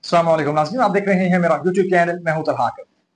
अस्सलाम वालेकुम नाज़रीन, आप देख रहे हैं मेरा यूट्यूब चैनल। मैं हूं तलहा।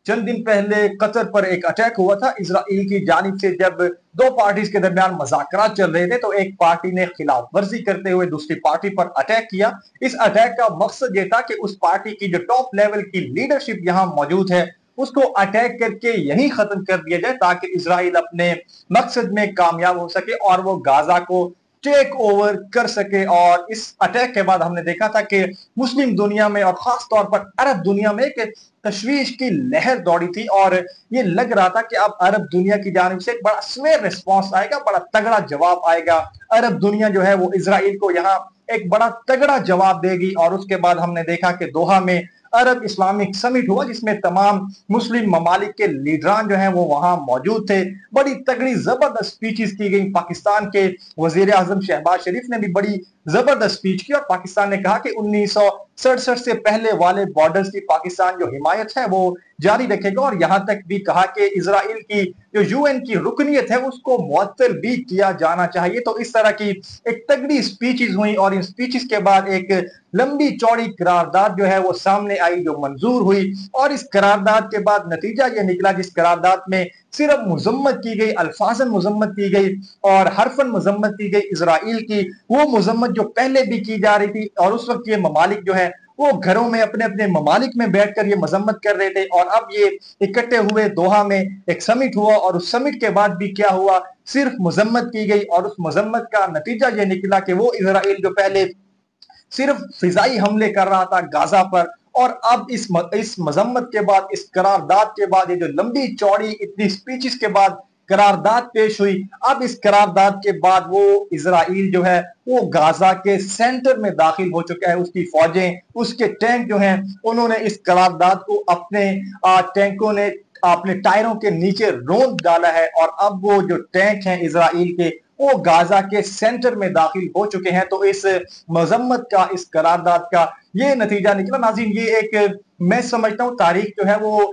चंद दिन पहले कतर पर एक अटैक हुआ था इजराइल की जानिब से। जब दो पार्टीज के दरमियान मुज़ाकरात चल रहे थे तो एक पार्टी ने खिलाफ वर्जी करते हुए दूसरी पार्टी पर अटैक किया। इस अटैक का मकसद ये था कि उस पार्टी की जो टॉप लेवल की लीडरशिप यहाँ मौजूद है उसको अटैक करके यही खत्म कर दिया जाए ताकि इसराइल अपने मकसद में कामयाब हो सके और वो गाजा को टेक ओवर कर सके। और इस अटैक के बाद हमने देखा था कि मुस्लिम दुनिया में और खास तौर पर अरब दुनिया में एक तशवीश की लहर दौड़ी थी और ये लग रहा था कि अब अरब दुनिया की जानिब से एक बड़ा स्वेर रिस्पॉन्स आएगा, बड़ा तगड़ा जवाब आएगा। अरब दुनिया जो है वो इसराइल को यहाँ एक बड़ा तगड़ा जवाब देगी। और उसके बाद हमने देखा कि दोहा में अरब इस्लामिक समिट हुआ जिसमें तमाम मुस्लिम ममालिक के लीडरान जो हैं वो वहां मौजूद थे। बड़ी तगड़ी जबरदस्त स्पीचेस की गई। पाकिस्तान के वजीर आजम शहबाज शरीफ ने भी बड़ी जबरदस्त स्पीच की और पाकिस्तान ने कहा कि 1967 से पहले वाले बॉर्डर्स की पाकिस्तान जो हिमायत है वो जारी रखेगा। और यहां तक भी कहा कि इसराइल की जो यूएन की रुकनीत है उसको मुअत्तल भी किया जाना चाहिए। तो इस तरह की एक तगड़ी स्पीचेस हुई और इन स्पीचेस के बाद एक लंबी चौड़ी करारदाद जो है वो सामने आई जो मंजूर हुई। और इस करारदाद के बाद नतीजा ये निकला जिस करारदाद में सिर्फ मजम्मत की गई, अल्फाजन मजम्मत की गई और हरफन मजम्मत की गई इसराइल की, वो मजम्मत जो पहले भी की जा रही थी। और उस वक्त ये ममालिक जो है वो घरों में अपने अपने ममालिक में बैठकर ये मजम्मत कर रहे थे। और अब ये इकट्ठे हुए दोहा में एक समिट हुआ और उस समिट के बाद भी क्या हुआ, सिर्फ मजम्मत की गई। और उस मजम्मत का नतीजा ये निकला कि वो इसराइल जो पहले सिर्फ फिजाई हमले कर रहा था गाजा पर, और अब इस मजम्मत के बाद, इस करारदाद के बाद, ये जो लंबी चौड़ी इतनी स्पीचेस के बाद करारदाद पेश हुई, अब इस करारदाद के बाद वो इसराइल जो है वो गाजा के सेंटर में दाखिल हो चुका है। उसकी फौजें, उसके टैंक जो हैं उन्होंने इस करारदाद को अपने टैंकों ने अपने टायरों के नीचे रोंद डाला है। और अब वो जो टैंक हैं इसराइल के वो गाजा के सेंटर में दाखिल हो चुके हैं। तो इस मजम्मत का, इस करारदाद का ये नतीजा निकला। नाज़रीन, ये एक, मैं समझता हूं तारीख जो है वो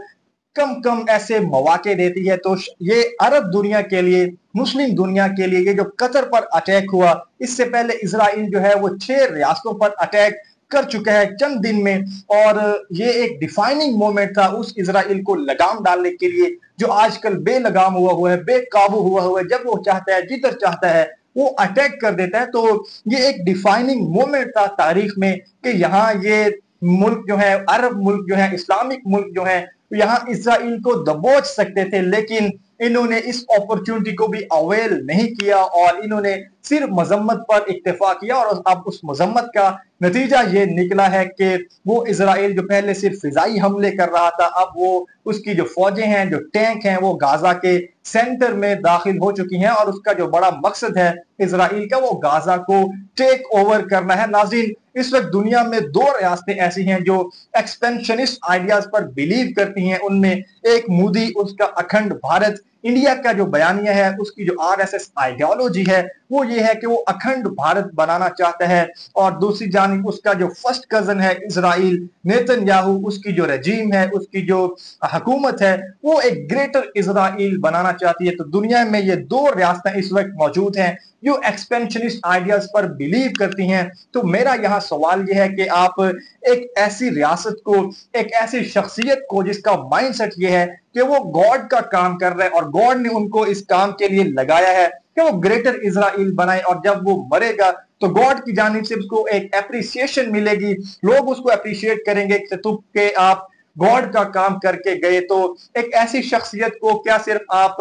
कम कम ऐसे मौके देती है। तो ये अरब दुनिया के लिए, मुस्लिम दुनिया के लिए ये जो कतर पर अटैक हुआ, इससे पहले इसराइल जो है वो 6 रियासतों पर अटैक कर चुका है चंद दिन में। और ये एक डिफाइनिंग मोमेंट था उस इसराइल को लगाम डालने के लिए जो आजकल बेलगाम हुआ है, बेकाबू हुआ है। जब वो चाहता है, जिधर चाहता है वो अटैक कर देता है। तो ये एक डिफाइनिंग मोमेंट था तारीख में कि यहाँ ये मुल्क जो है, अरब मुल्क जो है, इस्लामिक मुल्क जो है, यहाँ इसराइल को दबोच सकते थे। लेकिन इन्होंने इस अपॉर्चुनिटी को भी अवेल नहीं किया और इन्होंने सिर्फ मजम्मत पर इक्तफा किया। और अब उस मजम्मत का नतीजा ये निकला है कि वो इसराइल जो पहले सिर्फ फिजाई हमले कर रहा था, अब वो उसकी जो फौजें हैं, जो टैंक हैं, वो गाजा के सेंटर में दाखिल हो चुकी हैं। और उसका जो बड़ा मकसद है इसराइल का, वो गाजा को टेक ओवर करना है। नाज़रीन, इस वक्त दुनिया में 2 रियासतें ऐसी हैं जो एक्सपेंशनिस्ट आइडियाज पर बिलीव करती हैं। उनमें एक मोदी, उसका अखंड भारत। इंडिया का जो बयानिया है, उसकी जो आरएसएस आइडियोलॉजी है वो ये है कि वो अखंड भारत बनाना चाहता है। और दूसरी जानिब उसका जो फर्स्ट कजन है इसराइल, नेतन्याहू, उसकी जो रजीम है, उसकी जो हुकूमत है, वो एक ग्रेटर इसराइल बनाना चाहती है। तो दुनिया में ये 2 रियासतें इस वक्त मौजूद हैं जो एक्सपेंशनिस्ट आइडियाज पर बिलीव करती हैं। तो मेरा यहाँ सवाल यह है कि आप एक ऐसी रियासत को, एक ऐसी शख्सियत को जिसका माइंडसेट ये है कि वो गॉड का काम कर रहा है और गॉड ने उनको इस काम के लिए लगाया है कि वो ग्रेटर इसराइल बनाए, और जब वो मरेगा तो गॉड की जानिब से उसको एक एप्रिसिएशन मिलेगी, लोग उसको अप्रिशिएट करेंगे कि तुम के आप गॉड का काम करके गए। तो एक ऐसी शख्सियत को क्या सिर्फ आप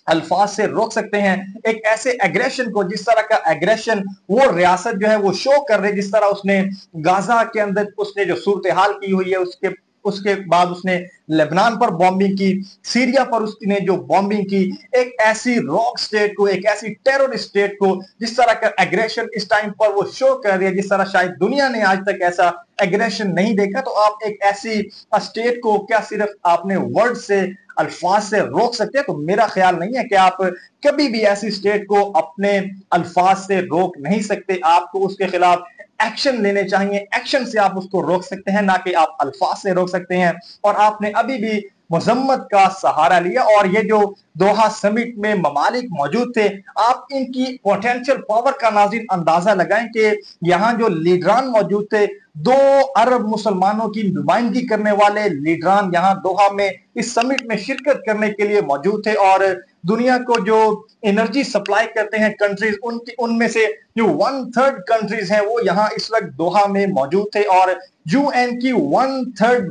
अल्फाज से रोक सकते हैं? एक ऐसे एग्रेशन को, जिस तरह का एग्रेशन वो रियासत जो है वो शो कर रही है, जिस तरह उसने गाजा के अंदर उसने जो सूरत हाल की हुई है, उसके उसके बाद उसने लेबनान पर बॉम्बिंग की, सीरिया पर उसने जो बॉम्बिंग की, एक ऐसी रॉक स्टेट को, एक ऐसी टेररिस्ट स्टेट को जिस तरह का एग्रेशन इस टाइम पर वो शो कर रही है, जिस तरह शायद दुनिया ने आज तक ऐसा एग्रेशन नहीं देखा। तो आप एक ऐसी स्टेट को क्या सिर्फ आपने वर्ड से, अल्फाज से रोक सकते हैं? तो मेरा ख्याल नहीं है कि आप कभी भी ऐसी स्टेट को अपने अल्फाज से रोक नहीं सकते। आपको उसके खिलाफ एक्शन लेने चाहिए, एक्शन से आप उसको रोक सकते हैं, ना कि आप अल्फाज से रोक सकते हैं। और आपने अभी भी मजम्मत का सहारा लिया। और ये जो दोहा समिट में ममालिक मौजूद थे, आप इनकी पोटेंशियल पावर का नाज़रीन अंदाजा लगाएं कि यहाँ जो लीडरान मौजूद थे, 2 अरब मुसलमानों की नुमाइंदगी करने वाले लीडरान यहाँ दोहा में इस समिट में शिरकत करने के लिए मौजूद थे। और दुनिया को जो एनर्जी सप्लाई करते हैं कंट्रीज, उनकी उनमें से जो 1/3 कंट्रीज हैं वो यहाँ इस वक्त दोहा में मौजूद थे। और यूएन की 1/3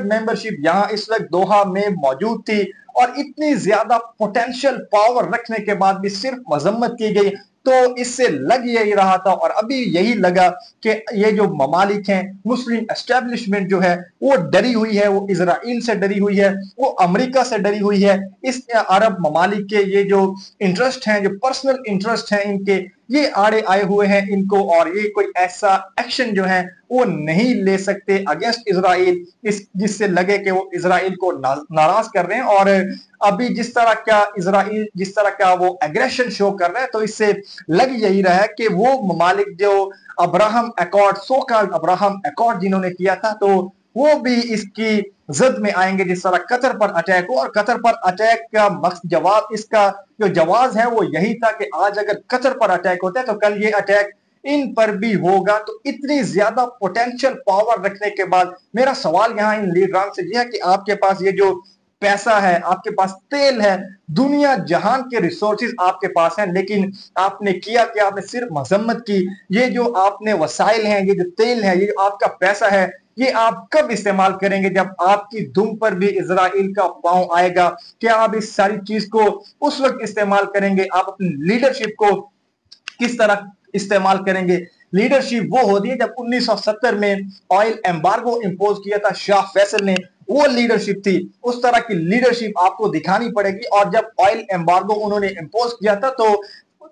मेंबरशिप यहाँ इस वक्त दोहा में मौजूद थी। और इतनी ज्यादा पोटेंशियल पावर रखने के बाद भी सिर्फ मजम्मत की गई। तो इससे लग यही रहा था और अभी यही लगा कि ये जो ममालिक हैं, मुस्लिम एस्टेब्लिशमेंट जो है वो डरी हुई है, वो इजराइल से डरी हुई है, वो अमेरिका से डरी हुई है। इस अरब ममालिक के ये जो इंटरेस्ट हैं, जो पर्सनल इंटरेस्ट हैं इनके, ये आड़े आए हुए हैं इनको। और ये कोई ऐसा एक्शन जो है वो नहीं ले सकते अगेंस्ट इजराइल, इस जिससे लगे कि वो इजराइल को नाराज कर रहे हैं। और अभी जिस तरह का वो एग्रेशन शो कर रहे हैं, तो इससे लग यही रहा है कि वो ममालिक जो Abraham accord, so called Abraham accord जिन्होंने किया था, तो वो भी इसकी जद में आएंगे जिस तरह कतर पर अटैक हो। और कतर पर अटैक का मकसद, जवाब, इसका जो जवाब है वो यही था कि आज अगर कतर पर अटैक होता है तो कल ये अटैक इन पर भी होगा। तो इतनी ज्यादा पोटेंशियल पावर रखने के बाद मेरा सवाल यहाँ इन लीडरान से यह है कि आपके पास ये जो पैसा है, आपके पास तेल है, दुनिया जहान के रिसोर्सेज आपके पास हैं, लेकिन आपने किया कि आपने सिर्फ मजम्मत की। ये जो आपने वसाइल हैं, ये जो तेल है, ये जो आपका पैसा है, ये आप कब इस्तेमाल करेंगे? जब आपकी दुम पर भी इजराइल का पांव आएगा। क्या आप इस सारी चीज को उस वक्त इस्तेमाल करेंगे? आप अपनी लीडरशिप को किस तरह इस्तेमाल करेंगे? लीडरशिप वो होती है जब 1970 में ऑयल एम्बार्गो इंपोज किया था शाह फैसल ने, वो लीडरशिप थी। उस तरह की लीडरशिप आपको दिखानी पड़ेगी। और जब ऑयल एम्बार्गो उन्होंने इंपोज किया था तो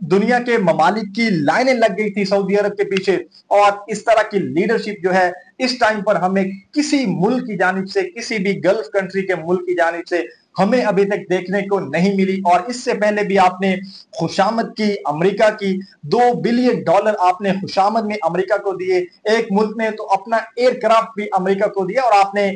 दुनिया के ममालिक की लाइनें लग गई थी सऊदी अरब के पीछे। और इस तरह की लीडरशिप जो है इस टाइम पर हमें किसी मुल्क की जानिब से, किसी भी गल्फ कंट्री के मुल्क की जानिब से हमें अभी तक देखने को नहीं मिली। और इससे पहले भी आपने खुशामद की अमेरिका की, $2 बिलियन आपने खुशामद में अमेरिका को दिए। एक मुल्क ने तो अपना एयरक्राफ्ट भी अमेरिका को दिया और आपने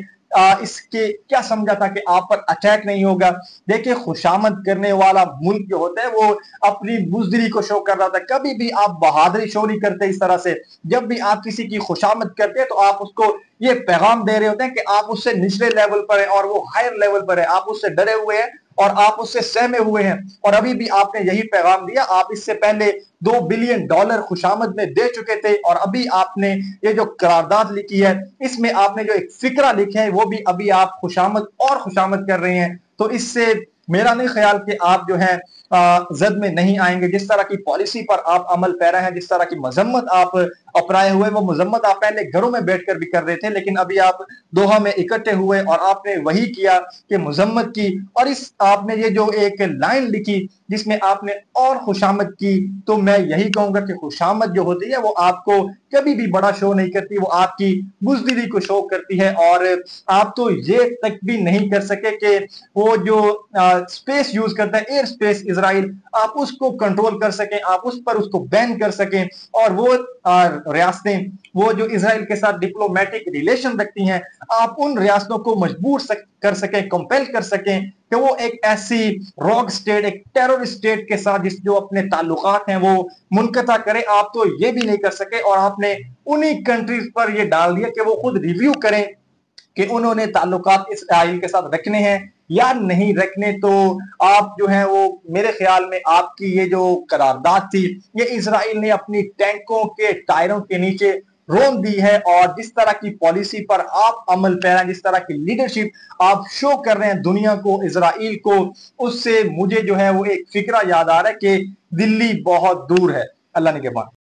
इसके क्या समझा था कि आप पर अटैक नहीं होगा। देखिए, खुशामद करने वाला मुल्क जो होता है वो अपनी बुजदिली को शो कर रहा था। कभी भी आप बहादुरी शो नहीं करते इस तरह से। जब भी आप किसी की खुशामद करते हैं तो आप उसको ये पैगाम दे रहे होते हैं कि आप उससे निचले लेवल पर है और वो हायर लेवल पर है, आप उससे डरे हुए हैं और आप उससे सहमे हुए हैं। और अभी भी आपने यही पैगाम दिया। आप इससे पहले $2 बिलियन खुशामद में दे चुके थे और अभी आपने ये जो करारदाद लिखी है, इसमें आपने जो एक फिक्रा लिखा है वो भी अभी आप खुशामद और खुशामद कर रहे हैं। तो इससे मेरा नहीं ख्याल कि आप जो है जद में नहीं आएंगे। जिस तरह की पॉलिसी पर आप अमल पैरा हैं, जिस तरह की मजम्मत आप अपनाए हुए, वो मजम्मत आप पहले घरों में बैठकर भी कर रहे थे, लेकिन अभी आप दोहा में इकट्ठे हुए और आपने वही किया कि मजम्मत की। और इस आपने ये जो एक लाइन लिखी जिसमें आपने और खुशामद की, तो मैं यही कहूंगा कि खुशामद जो होती है वो आपको कभी भी बड़ा शो नहीं करती, वो आपकी बुजदिली को शो करती है। और आप तो ये तक भी नहीं कर सके कि वो जो स्पेस यूज करता है, एयर स्पेस इजराइल, आप उसको कंट्रोल कर सकें, आप उस पर उसको बैन कर सकें। और वो रियासतें, वो जो इजराइल के साथ डिप्लोमेटिक रिलेशन रखती हैं, आप उन रियासतों को मजबूर कर सकें, कंपेल कर सकें कि वो एक ऐसी रॉक स्टेट, एक टेररिस्ट स्टेट के साथ जिस जो अपने ताल्लुकात हैं वो मुनकता करे। आप तो ये भी नहीं कर सके और आपने उन्हीं कंट्रीज पर ये डाल दिया कि वो खुद रिव्यू करें कि उन्होंने ताल्लुकात इसराइल के साथ रखने हैं या नहीं रखने। तो आप जो है वो, मेरे ख्याल में आपकी ये जो करारदाद थी, ये इसराइल ने अपनी टैंकों के टायरों के नीचे रोन दी है। और जिस तरह की पॉलिसी पर आप अमल पैरा, जिस तरह की लीडरशिप आप शो कर रहे हैं दुनिया को, इसराइल को, उससे मुझे जो है वो एक फिक्रा याद आ रहा है कि दिल्ली बहुत दूर है। अल्लाह ने के बाद।